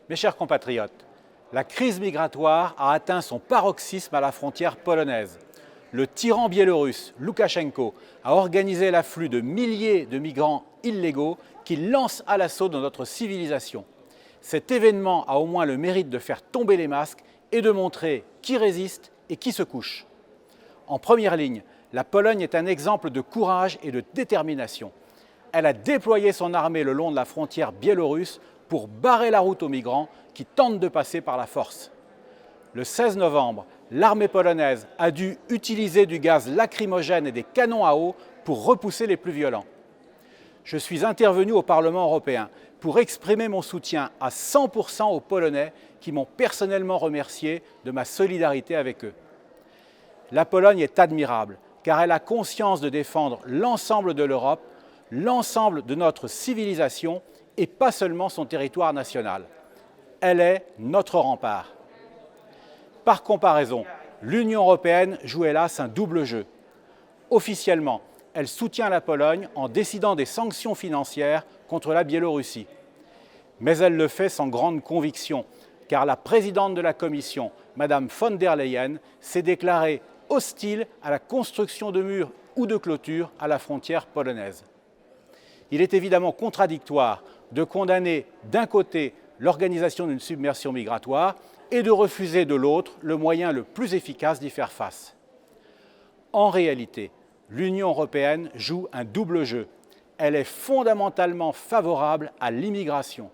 Mes chers compatriotes, la crise migratoire a atteint son paroxysme à la frontière polonaise. Le tyran biélorusse Loukachenko a organisé l'afflux de milliers de migrants illégaux qui lancent à l'assaut de notre civilisation. Cet événement a au moins le mérite de faire tomber les masques et de montrer qui résiste et qui se couche. En première ligne, la Pologne est un exemple de courage et de détermination. Elle a déployé son armée le long de la frontière biélorusse pour barrer la route aux migrants qui tentent de passer par la force. Le 16 novembre, l'armée polonaise a dû utiliser du gaz lacrymogène et des canons à eau pour repousser les plus violents. Je suis intervenu au Parlement européen pour exprimer mon soutien à 100% aux Polonais qui m'ont personnellement remercié de ma solidarité avec eux. La Pologne est admirable car elle a conscience de défendre l'ensemble de l'Europe, l'ensemble de notre civilisation et pas seulement son territoire national. Elle est notre rempart. Par comparaison, l'Union européenne joue hélas un double jeu. Officiellement, elle soutient la Pologne en décidant des sanctions financières contre la Biélorussie. Mais elle le fait sans grande conviction, car la présidente de la Commission, Mme von der Leyen, s'est déclarée hostile à la construction de murs ou de clôtures à la frontière polonaise. Il est évidemment contradictoire de condamner d'un côté l'organisation d'une submersion migratoire et de refuser de l'autre le moyen le plus efficace d'y faire face. En réalité, l'Union européenne joue un double jeu. Elle est fondamentalement favorable à l'immigration.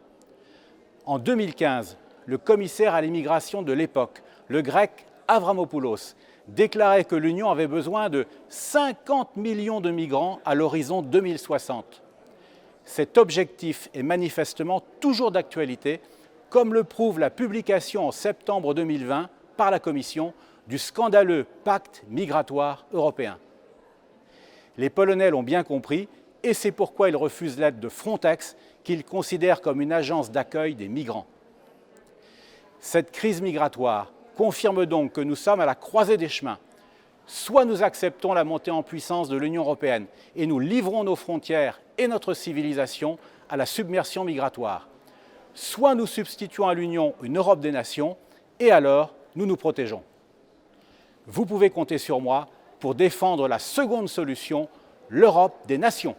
En 2015, le commissaire à l'immigration de l'époque, le grec Avramopoulos, déclarait que l'Union avait besoin de 50 millions de migrants à l'horizon 2060. Cet objectif est manifestement toujours d'actualité, comme le prouve la publication en septembre 2020 par la Commission du scandaleux pacte migratoire européen. Les Polonais l'ont bien compris et c'est pourquoi ils refusent l'aide de Frontex, qu'ils considèrent comme une agence d'accueil des migrants. Cette crise migratoire confirme donc que nous sommes à la croisée des chemins. Soit nous acceptons la montée en puissance de l'Union européenne et nous livrons nos frontières et notre civilisation à la submersion migratoire. Soit nous substituons à l'Union une Europe des nations et alors nous nous protégeons. Vous pouvez compter sur moi pour défendre la seconde solution, l'Europe des nations.